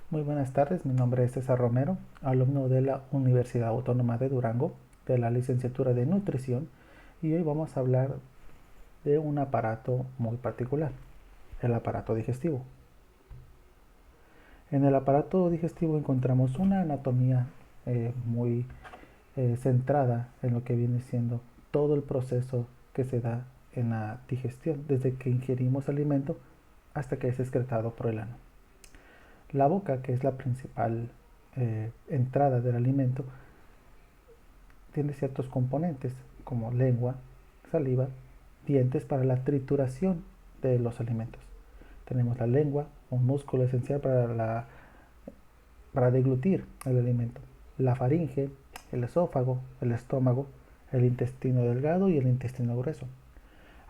Muy buenas tardes, mi nombre es César Romero, alumno de la Universidad Autónoma de Durango, de la licenciatura de Nutrición, y hoy vamos a hablar de un aparato muy particular, el aparato digestivo. En el aparato digestivo encontramos una anatomía muy centrada en lo que viene siendo todo el proceso que se da en la digestión, desde que ingerimos alimento hasta que es excretado por el ano. La boca, que es la principal entrada del alimento, tiene ciertos componentes como lengua, saliva, dientes para la trituración de los alimentos. Tenemos la lengua, un músculo esencial para deglutir el alimento. La faringe, el esófago, el estómago, el intestino delgado y el intestino grueso,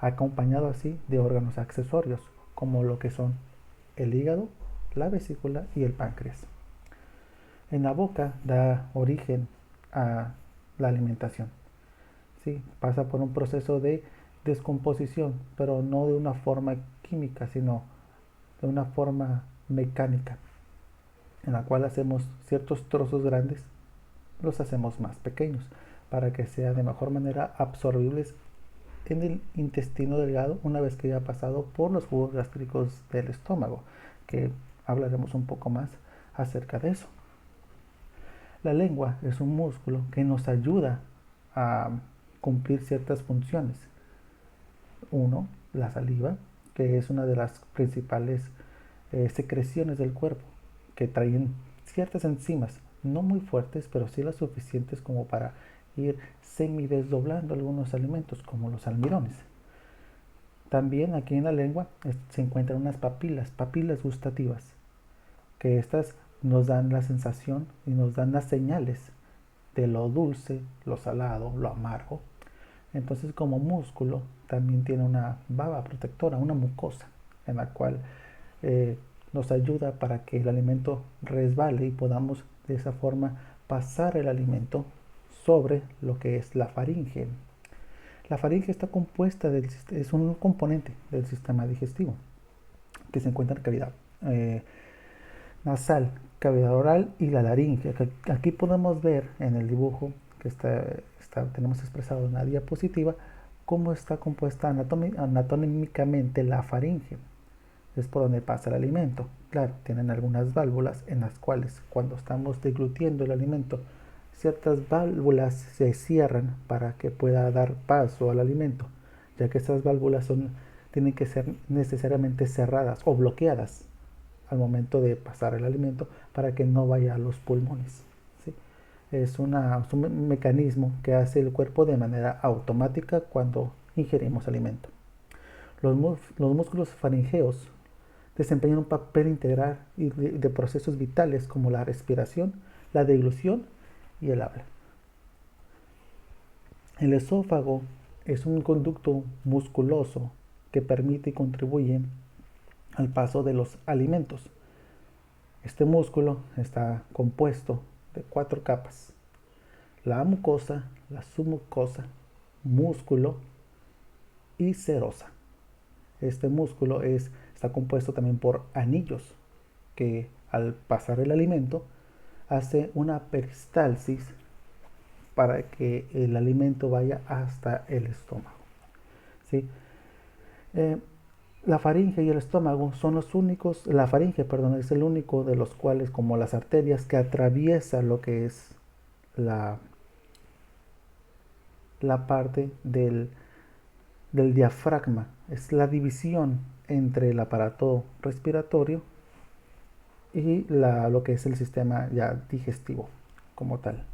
acompañado así de órganos accesorios como lo que son el hígado, la vesícula y el páncreas. En la boca da origen a la alimentación. ¿Sí? Pasa por un proceso de descomposición, pero no de una forma química, sino de una forma mecánica, en la cual hacemos ciertos trozos grandes, los hacemos más pequeños, para que sean de mejor manera absorbibles en el intestino delgado una vez que haya pasado por los jugos gástricos del estómago, que hablaremos un poco más acerca de eso. La lengua es un músculo que nos ayuda a cumplir ciertas funciones. Uno, la saliva, que es una de las principales secreciones del cuerpo, que traen ciertas enzimas, no muy fuertes, pero sí las suficientes como para ir semidesdoblando algunos alimentos, como los almidones. También aquí en la lengua se encuentran unas papilas gustativas, que estas nos dan la sensación y nos dan las señales de lo dulce, lo salado, lo amargo. Entonces, como músculo también tiene una baba protectora, una mucosa, en la cual nos ayuda para que el alimento resbale y podamos de esa forma pasar el alimento sobre lo que es la faringe. La faringe está compuesta, es un componente del sistema digestivo que se encuentra en cavidad nasal, cavidad oral y la laringe. Aquí podemos ver en el dibujo que tenemos expresado en la diapositiva cómo está compuesta anatómicamente la faringe. Es por donde pasa el alimento. Claro, tienen algunas válvulas en las cuales cuando estamos deglutiendo el alimento, ciertas válvulas se cierran para que pueda dar paso al alimento, ya que estas válvulas tienen que ser necesariamente cerradas o bloqueadas al momento de pasar el alimento para que no vaya a los pulmones. ¿Sí? Es un mecanismo que hace el cuerpo de manera automática cuando ingerimos alimento. Los músculos faringeos desempeñan un papel integral de procesos vitales como la respiración, la deglución y el habla. El esófago es un conducto musculoso que permite y contribuye al paso de los alimentos. Este músculo está compuesto de 4 capas: la mucosa, la submucosa, músculo y serosa. Este músculo está compuesto también por anillos que al pasar el alimento hace una peristalsis para que el alimento vaya hasta el estómago. ¿Sí? Eh, la faringe y el estómago son los únicos, la faringe, perdón, es el único de los cuales, como las arterias, que atraviesa lo que es la, la parte del diafragma. Es la división entre el aparato respiratorio y lo que es el sistema ya digestivo como tal.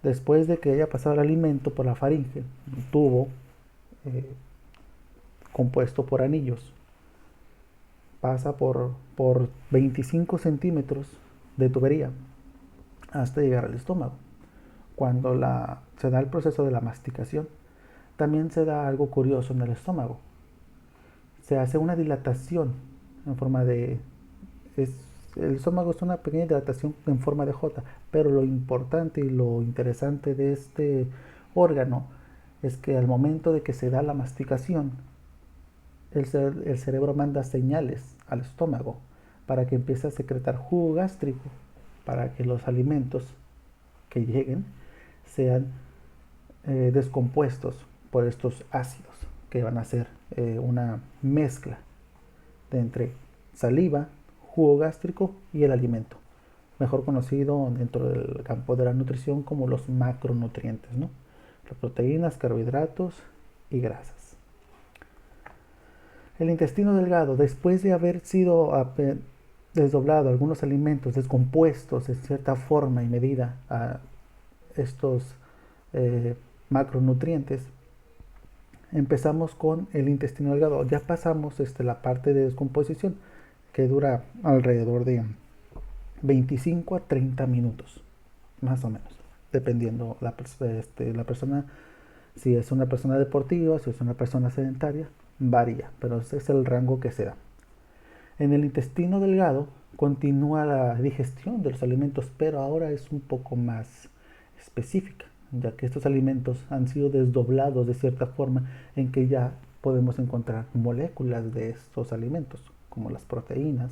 Después de que haya pasado el alimento por la faringe, un tubo eh, compuesto por anillos pasa por 25 centímetros de tubería hasta llegar al estómago. Cuando se da el proceso de la masticación, también se da algo curioso en el estómago. Se hace una dilatación en forma de... Es, el estómago es una pequeña dilatación en forma de J, pero lo importante y lo interesante de este órgano es que al momento de que se da la masticación, el cerebro manda señales al estómago para que empiece a secretar jugo gástrico, para que los alimentos que lleguen sean descompuestos por estos ácidos, que van a ser una mezcla de entre saliva, jugo gástrico y el alimento, mejor conocido dentro del campo de la nutrición como los macronutrientes, ¿no? Las proteínas, carbohidratos y grasas. El intestino delgado, después de haber sido desdoblado algunos alimentos descompuestos en cierta forma y medida a estos macronutrientes, empezamos con el intestino delgado. Ya pasamos la parte de descomposición, que dura alrededor de 25 a 30 minutos, más o menos, dependiendo la persona, si es una persona deportiva, si es una persona sedentaria, varía, pero ese es el rango que se da. En el intestino delgado continúa la digestión de los alimentos, pero ahora es un poco más específica, ya que estos alimentos han sido desdoblados de cierta forma en que ya podemos encontrar moléculas de estos alimentos, como las proteínas,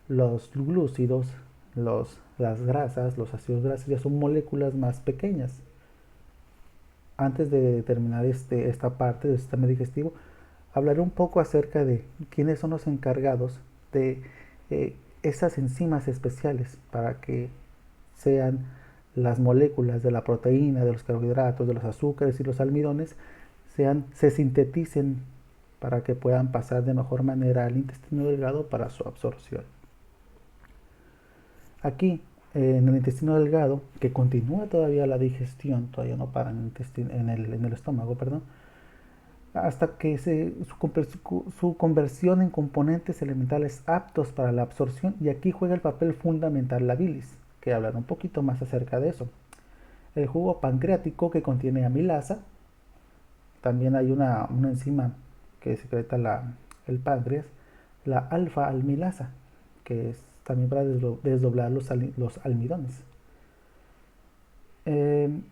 los glúcidos, las grasas, los ácidos grasos, ya son moléculas más pequeñas. Antes de terminar esta parte del sistema digestivo, hablaré un poco acerca de quiénes son los encargados de esas enzimas especiales para que sean las moléculas de la proteína, de los carbohidratos, de los azúcares y los almidones se sinteticen para que puedan pasar de mejor manera al intestino delgado para su absorción. Aquí, en el intestino delgado, que continúa todavía la digestión, todavía no para en el estómago, perdón, hasta que su conversión en componentes elementales aptos para la absorción, y aquí juega el papel fundamental la bilis, que hablará un poquito más acerca de eso. El jugo pancreático, que contiene amilasa, también hay una enzima que secreta el páncreas, la alfa-amilasa, que es también para desdoblar los almidones.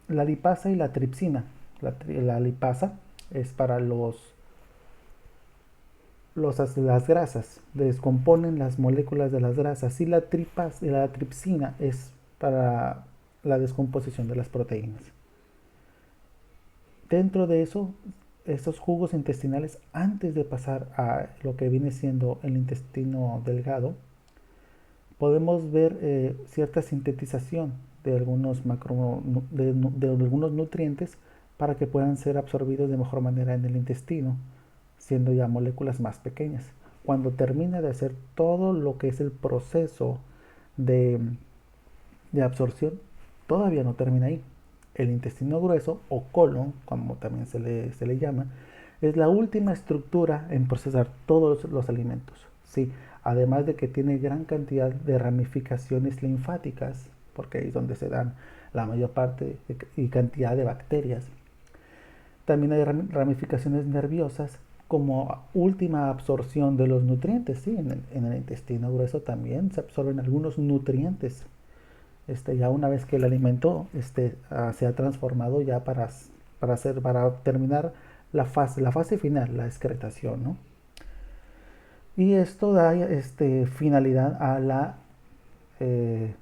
La lipasa y la tripsina. La lipasa es para las grasas, descomponen las moléculas de las grasas, y la tripsina es para la descomposición de las proteínas. Dentro de eso, estos jugos intestinales, antes de pasar a lo que viene siendo el intestino delgado, podemos ver cierta sintetización de algunos de algunos nutrientes para que puedan ser absorbidos de mejor manera en el intestino, siendo ya moléculas más pequeñas. Cuando termina de hacer todo lo que es el proceso de, de absorción, todavía no termina ahí. El intestino grueso o colon, como también se le llama, es la última estructura en procesar todos los alimentos. Sí, además de que tiene gran cantidad de ramificaciones linfáticas, porque ahí es donde se dan la mayor parte y cantidad de bacterias. También hay ramificaciones nerviosas como última absorción de los nutrientes. Sí, en el intestino grueso también se absorben algunos nutrientes. Ya una vez que el alimento se ha transformado ya para terminar la fase final, la excretación, ¿no? Y esto da finalidad a la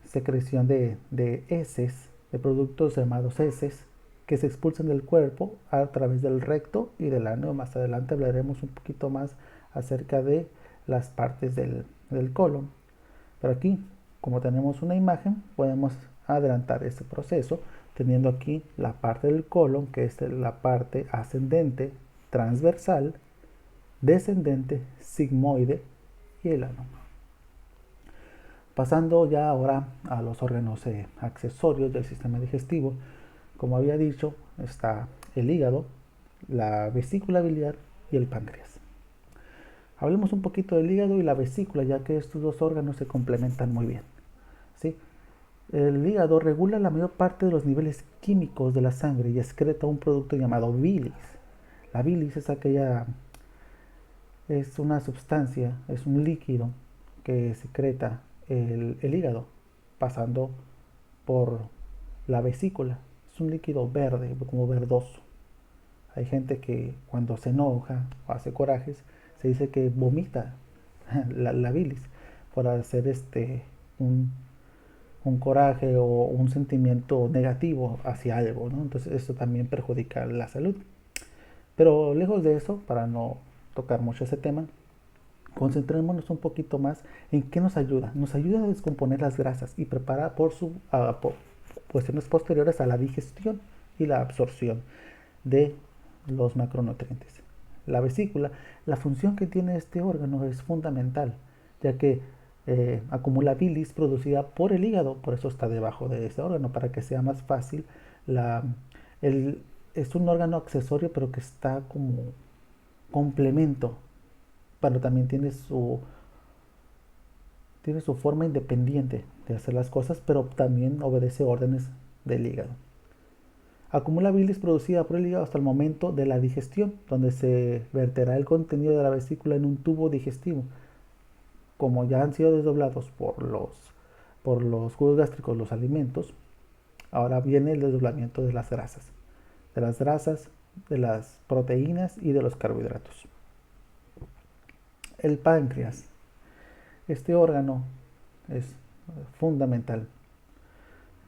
secreción de heces, de productos llamados heces, que se expulsan del cuerpo a través del recto y del ano. Más adelante hablaremos un poquito más acerca de las partes del colon. Pero aquí, como tenemos una imagen, podemos adelantar este proceso teniendo aquí la parte del colon, que es la parte ascendente, transversal, descendente, sigmoide y el ano. Pasando ya ahora a los órganos accesorios del sistema digestivo, como había dicho, está el hígado, la vesícula biliar y el páncreas. Hablemos un poquito del hígado y la vesícula, ya que estos dos órganos se complementan muy bien. ¿Sí? El hígado regula la mayor parte de los niveles químicos de la sangre y excreta un producto llamado bilis. La bilis es una sustancia, es un líquido que secreta el hígado, pasando por la vesícula. Es un líquido verde, como verdoso. Hay gente que cuando se enoja o hace corajes, se dice que vomita la bilis, por hacer un, un coraje o un sentimiento negativo hacia algo, ¿no? Entonces esto también perjudica la salud. Pero lejos de eso, para no tocar mucho ese tema, concentrémonos un poquito más en qué nos ayuda. Nos ayuda a descomponer las grasas y prepara por cuestiones posteriores a la digestión y la absorción de los macronutrientes. La vesícula, la función que tiene este órgano es fundamental, ya que acumula bilis producida por el hígado, por eso está debajo de ese órgano, para que sea más fácil. La, el, es un órgano accesorio, pero que está como complemento, pero también tiene su forma independiente de hacer las cosas, pero también obedece órdenes del hígado. Acumula bilis producida por el hígado hasta el momento de la digestión, donde se verterá el contenido de la vesícula en un tubo digestivo. Como ya han sido desdoblados por los jugos gástricos los alimentos, ahora viene el desdoblamiento de las grasas, de las proteínas y de los carbohidratos. El páncreas. Este órgano es fundamental,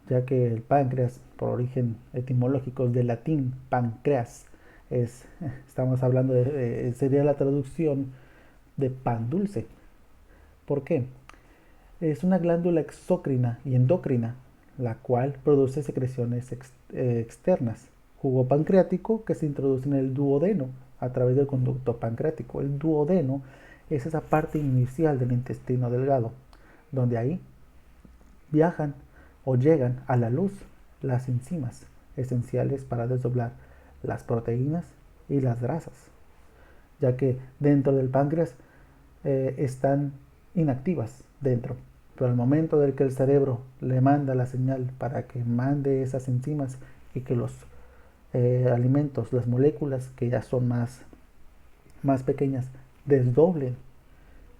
ya que el páncreas, por origen etimológico del latín pancreas, estamos hablando sería la traducción de pan dulce. ¿Por qué? Es una glándula exócrina y endocrina, la cual produce secreciones externas. Jugo pancreático que se introduce en el duodeno a través del conducto pancreático. El duodeno es esa parte inicial del intestino delgado, donde ahí viajan o llegan a la luz las enzimas esenciales para desdoblar las proteínas y las grasas, ya que dentro del páncreas están inactivas dentro, pero al momento del que el cerebro le manda la señal para que mande esas enzimas y que los alimentos, las moléculas que ya son más pequeñas, desdoblen,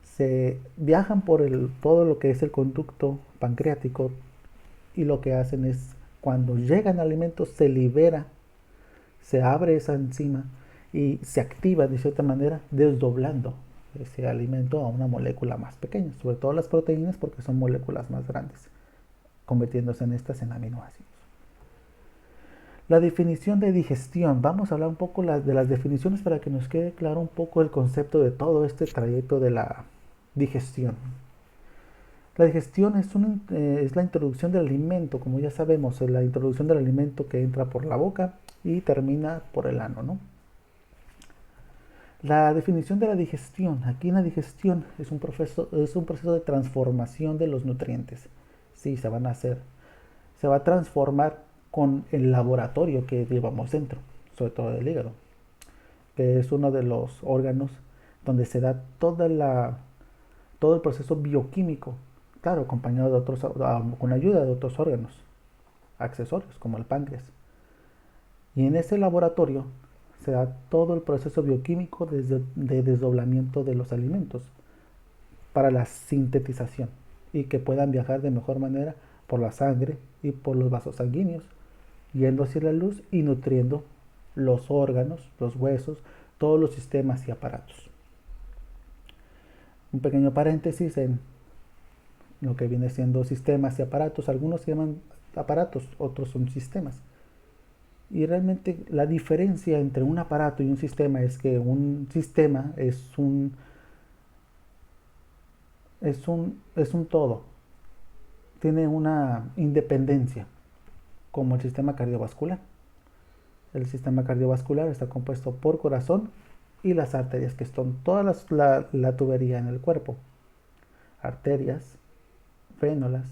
se viajan por todo lo que es el conducto pancreático, y lo que hacen es, cuando llegan alimentos, se libera, se abre esa enzima y se activa de cierta manera, desdoblando ese alimento a una molécula más pequeña, sobre todo las proteínas, porque son moléculas más grandes, convirtiéndose en estas en aminoácidos. La definición de digestión. Vamos a hablar un poco de las definiciones para que nos quede claro un poco el concepto de todo este trayecto de la digestión. La digestión es la introducción del alimento, como ya sabemos, es la introducción del alimento que entra por la boca y termina por el ano, ¿no? La definición de la digestión. Aquí en la digestión es un proceso de transformación de los nutrientes. Sí, se va a transformar con el laboratorio que llevamos dentro, sobre todo el hígado, que es uno de los órganos donde se da todo el proceso bioquímico, claro, acompañado de otros, con ayuda de otros órganos accesorios como el páncreas. Y en ese laboratorio se da todo el proceso bioquímico de desdoblamiento de los alimentos para la sintetización y que puedan viajar de mejor manera por la sangre y por los vasos sanguíneos, yendo hacia la luz y nutriendo los órganos, los huesos, todos los sistemas y aparatos. Un pequeño paréntesis en lo que viene siendo sistemas y aparatos. Algunos se llaman aparatos, otros son sistemas. Y realmente la diferencia entre un aparato y un sistema es que un sistema es un todo. Tiene una independencia, como el sistema cardiovascular. El sistema cardiovascular está compuesto por corazón y las arterias, que son todas la tubería en el cuerpo. Arterias, vénulas,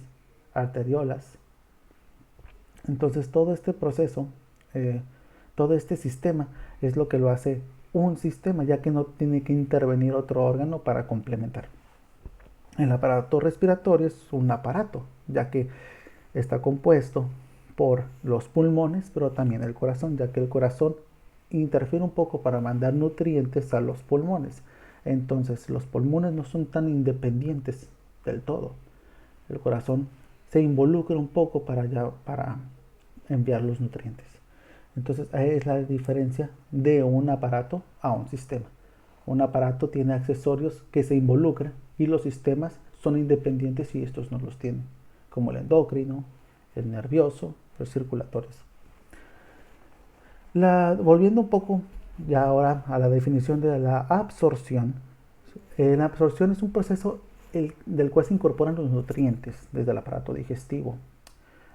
arteriolas. Entonces todo este proceso, todo este sistema es lo que lo hace un sistema, ya que no tiene que intervenir otro órgano para complementar. El aparato respiratorio es un aparato, ya que está compuesto por los pulmones, pero también el corazón, ya que el corazón interfiere un poco para mandar nutrientes a los pulmones. Entonces los pulmones no son tan independientes del todo. El corazón se involucra un poco para enviar los nutrientes. Entonces ahí es la diferencia de un aparato a un sistema. Un aparato tiene accesorios que se involucran y los sistemas son independientes y estos no los tienen, como el endocrino, el nervioso, los circulatorios. Volviendo un poco ya ahora a la definición de la absorción. La absorción es un proceso del cual se incorporan los nutrientes desde el aparato digestivo.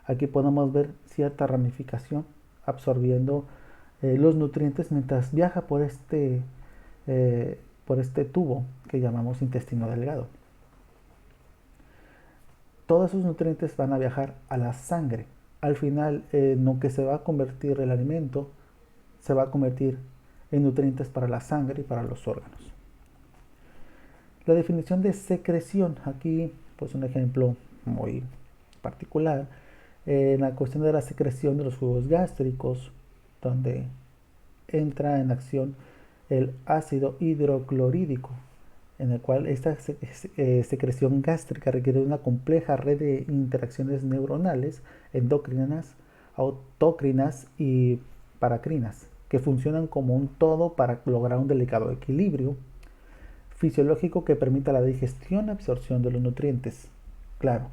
Aquí podemos ver cierta ramificación absorbiendo los nutrientes mientras viaja por este tubo que llamamos intestino delgado. Todos esos nutrientes van a viajar a la sangre. Al final, en lo que se va a convertir el alimento, se va a convertir en nutrientes para la sangre y para los órganos. La definición de secreción, aquí pues un ejemplo muy particular, en la cuestión de la secreción de los jugos gástricos, donde entra en acción el ácido hidroclorídico, en el cual esta secreción gástrica requiere una compleja red de interacciones neuronales, endocrinas, autócrinas y paracrinas, que funcionan como un todo para lograr un delicado equilibrio fisiológico que permita la digestión y absorción de los nutrientes. Claro,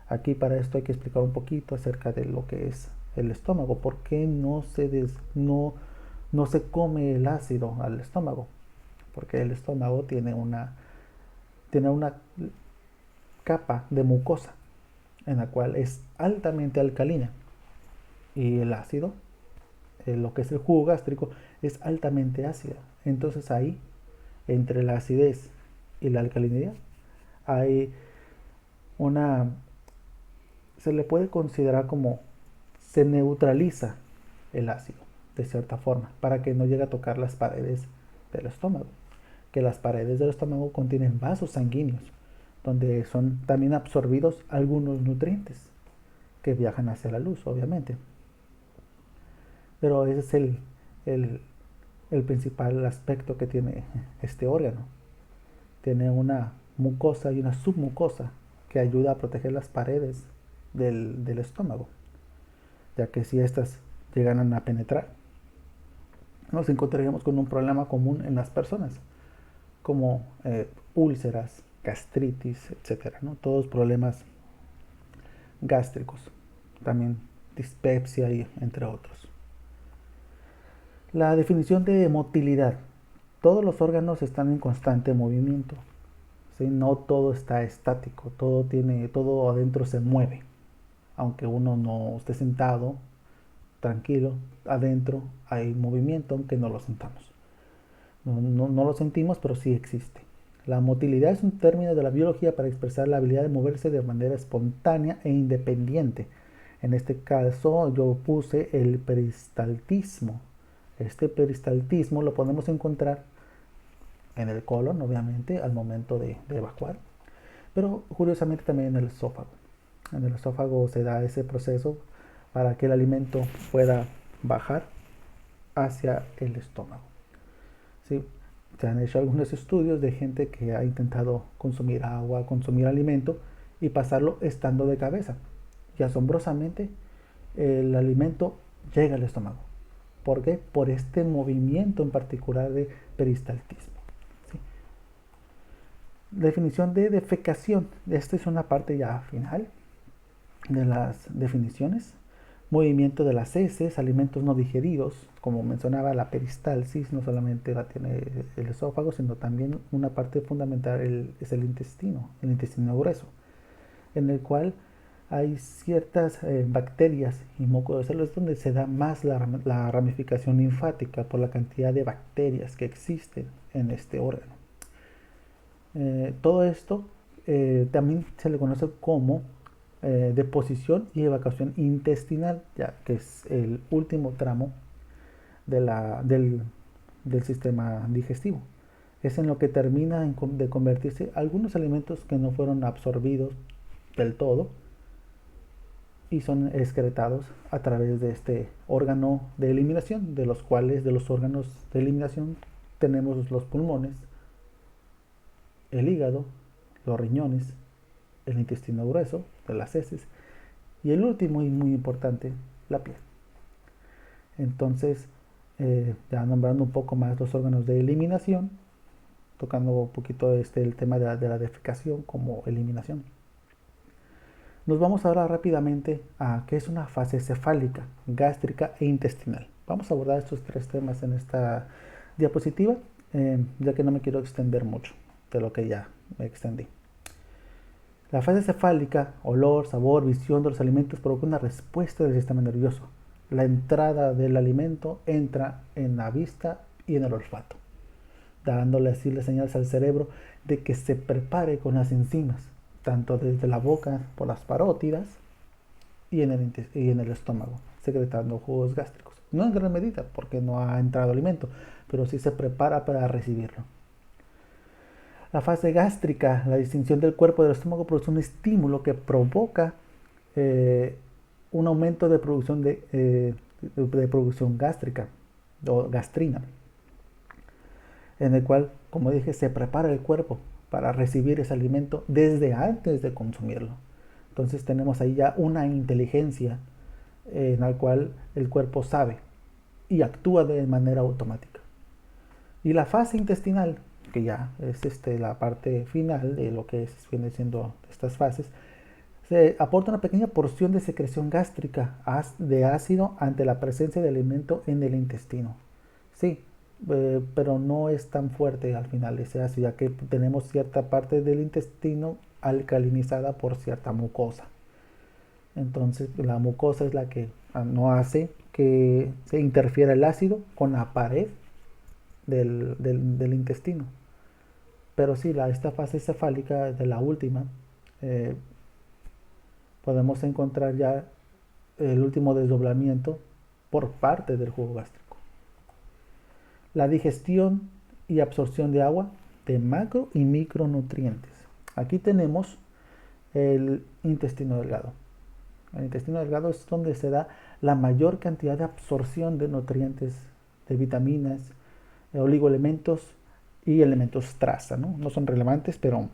aquí para esto hay que explicar un poquito acerca de lo que es el estómago, por qué no se come el ácido al estómago, porque el estómago tiene una capa de mucosa en la cual es altamente alcalina y el ácido, lo que es el jugo gástrico, es altamente ácido. Entonces ahí, entre la acidez y la alcalinidad, hay se le puede considerar como se neutraliza el ácido de cierta forma para que no llegue a tocar las paredes del estómago, que las paredes del estómago contienen vasos sanguíneos donde son también absorbidos algunos nutrientes que viajan hacia la luz, obviamente. Pero ese es el principal aspecto que tiene este órgano. Tiene una mucosa y una submucosa que ayuda a proteger las paredes del estómago, ya que si estas llegan a penetrar, nos encontraríamos con un problema común en las personas, como úlceras, gastritis, etcétera, ¿no? Todos problemas gástricos, también dispepsia y entre otros. La definición de motilidad. Todos los órganos están en constante movimiento. ¿Sí? No todo está estático, todo adentro se mueve. Aunque uno no esté sentado, tranquilo, adentro hay movimiento, aunque no lo sentamos. No lo sentimos, pero sí existe. La motilidad es un término de la biología para expresar la habilidad de moverse de manera espontánea e independiente. En este caso yo puse el peristaltismo. Este peristaltismo lo podemos encontrar en el colon, obviamente, al momento de evacuar, pero curiosamente también en el esófago. En el esófago se da ese proceso para que el alimento pueda bajar hacia el estómago. ¿Sí? Se han hecho algunos estudios de gente que ha intentado consumir agua, consumir alimento y pasarlo estando de cabeza. Y asombrosamente el alimento llega al estómago. ¿Por qué? Por este movimiento en particular de peristaltismo. ¿Sí? Definición de defecación. Esta es una parte ya final de las definiciones. Movimiento de las heces, alimentos no digeridos, como mencionaba la peristalsis, no solamente la tiene el esófago, sino también una parte fundamental es el intestino grueso, en el cual hay ciertas bacterias y mucocélulas donde se da más la ramificación linfática por la cantidad de bacterias que existen en este órgano. Todo esto también se le conoce como deposición y evacuación intestinal, ya que es el último tramo del sistema digestivo. Es en lo que termina de convertirse algunos alimentos que no fueron absorbidos del todo y son excretados a través de este órgano de eliminación, de los órganos de eliminación tenemos los pulmones, el hígado, los riñones, el intestino grueso, de las heces, y el último y muy importante, la piel. Entonces, ya nombrando un poco más los órganos de eliminación, tocando un poquito el tema de la defecación como eliminación. Nos vamos ahora rápidamente a qué es una fase cefálica, gástrica e intestinal. Vamos a abordar estos tres temas en esta diapositiva, ya que no me quiero extender mucho de lo que ya me extendí. La fase cefálica, olor, sabor, visión de los alimentos, provoca una respuesta del sistema nervioso. La entrada del alimento entra en la vista y en el olfato, dándole así las señales al cerebro de que se prepare con las enzimas, tanto desde la boca por las parótidas y en el estómago, secretando jugos gástricos. No en gran medida, porque no ha entrado alimento, pero sí se prepara para recibirlo. La fase gástrica, la distinción del cuerpo del estómago, produce un estímulo que provoca un aumento de producción gástrica o gastrina, en el cual, como dije, se prepara el cuerpo para recibir ese alimento desde antes de consumirlo. Entonces tenemos ahí ya una inteligencia en la cual el cuerpo sabe y actúa de manera automática. Y la fase intestinal, que ya es la parte final de lo que viene siendo estas fases, se aporta una pequeña porción de secreción gástrica de ácido ante la presencia de alimento en el intestino. Sí, pero no es tan fuerte al final ese ácido, ya que tenemos cierta parte del intestino alcalinizada por cierta mucosa. Entonces la mucosa es la que no hace que se interfiera el ácido con la pared del intestino. Pero sí, esta fase cefálica de la última, podemos encontrar ya el último desdoblamiento por parte del jugo gástrico. La digestión y absorción de agua, de macro y micronutrientes. Aquí tenemos el intestino delgado. El intestino delgado es donde se da la mayor cantidad de absorción de nutrientes, de vitaminas, de oligoelementos y elementos traza. No son relevantes, pero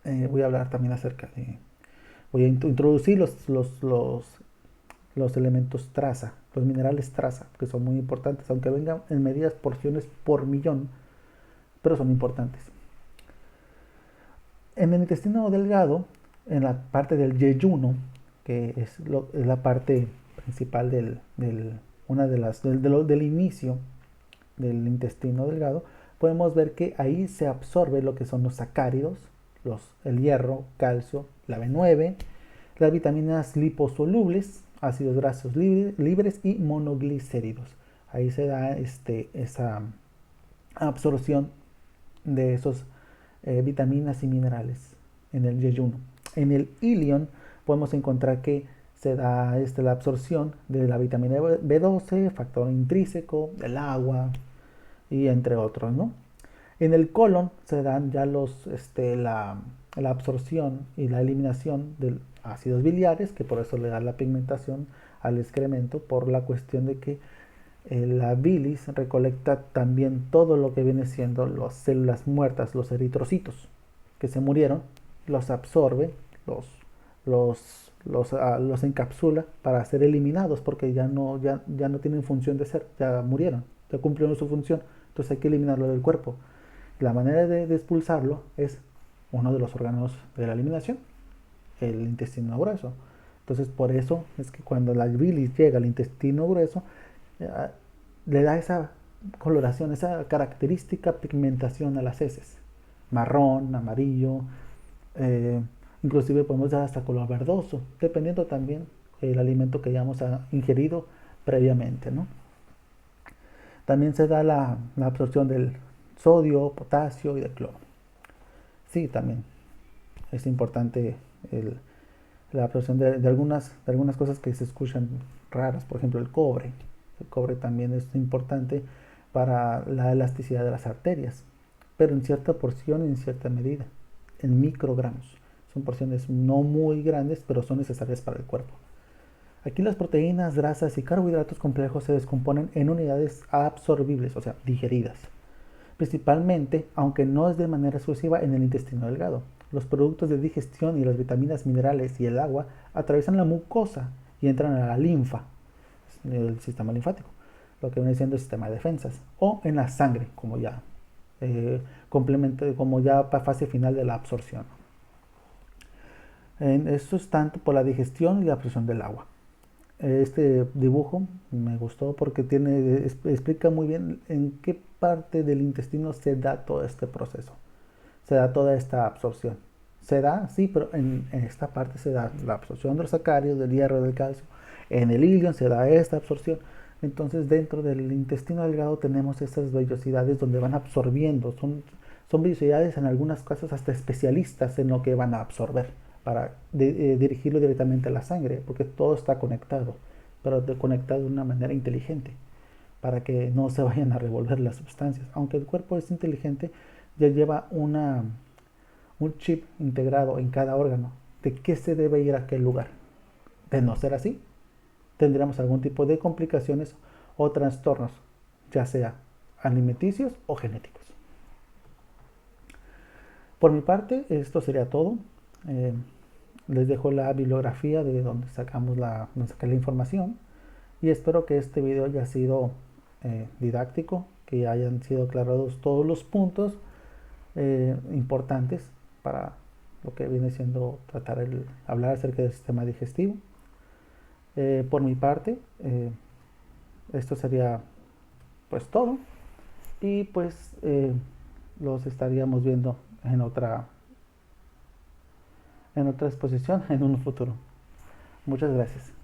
voy a hablar también acerca de... Voy a introducir los elementos traza, los minerales traza, que son muy importantes, aunque vengan en medidas porciones por millón, pero son importantes. En el intestino delgado, en la parte del yeyuno, que es la parte principal del inicio del intestino delgado, podemos ver que ahí se absorbe lo que son los sacáridos, el hierro, calcio, la B9, las vitaminas liposolubles, ácidos grasos libres y monoglicéridos. Ahí se da esa absorción de esos vitaminas y minerales en el yeyuno. En el ilion podemos encontrar que se da la absorción de la vitamina B12, factor intrínseco, del agua y entre otros, ¿no? En el colon se dan ya la absorción y la eliminación de ácidos biliares, que por eso le da la pigmentación al excremento, por la cuestión de que la bilis recolecta también todo lo que viene siendo las células muertas, los eritrocitos que se murieron, los absorbe, los encapsula para ser eliminados, porque ya no tienen función de ser, ya murieron, ya cumplieron su función, entonces hay que eliminarlo del cuerpo. La manera de expulsarlo es uno de los órganos de la eliminación, el intestino grueso. Entonces por eso es que cuando la bilis llega al intestino grueso, le da esa coloración, esa característica pigmentación a las heces, marrón, amarillo, inclusive podemos dar hasta color verdoso, dependiendo también el alimento que hayamos ingerido previamente, ¿no? También se da la absorción del sodio, potasio y del cloro. Sí, también es importante la absorción de algunas cosas que se escuchan raras, por ejemplo el cobre. El cobre también es importante para la elasticidad de las arterias, pero en cierta porción y en cierta medida, en microgramos. Son porciones no muy grandes, pero son necesarias para el cuerpo. Aquí las proteínas, grasas y carbohidratos complejos se descomponen en unidades absorbibles, o sea, digeridas. Principalmente, aunque no es de manera exclusiva, en el intestino delgado. Los productos de digestión y las vitaminas, minerales y el agua atraviesan la mucosa y entran a la linfa, el sistema linfático, lo que viene siendo el sistema de defensas, o en la sangre, como ya complemento, como ya para fase final de la absorción. Esto es tanto por la digestión y la absorción del agua. Este dibujo me gustó porque explica muy bien en qué parte del intestino se da todo este proceso, se da toda esta absorción. Se da, sí, pero en esta parte se da la absorción de los sacáridos, del hierro, del calcio. En el ilion se da esta absorción. Entonces dentro del intestino delgado tenemos estas vellosidades donde van absorbiendo. Son vellosidades en algunos casos hasta especialistas en lo que van a absorber para dirigirlo directamente a la sangre, porque todo está conectado, pero conectado de una manera inteligente, para que no se vayan a revolver las sustancias. Aunque el cuerpo es inteligente, ya lleva un chip integrado en cada órgano de qué se debe ir a qué lugar. De no ser así, tendríamos algún tipo de complicaciones o trastornos, ya sea alimenticios o genéticos. Por mi parte, esto sería todo. Eh, Les dejo la bibliografía de donde donde saqué la información y espero que este video haya sido didáctico, que hayan sido aclarados todos los puntos importantes para lo que viene siendo hablar acerca del sistema digestivo. Por mi parte, esto sería pues todo y pues los estaríamos viendo en otra exposición en un futuro. Muchas gracias.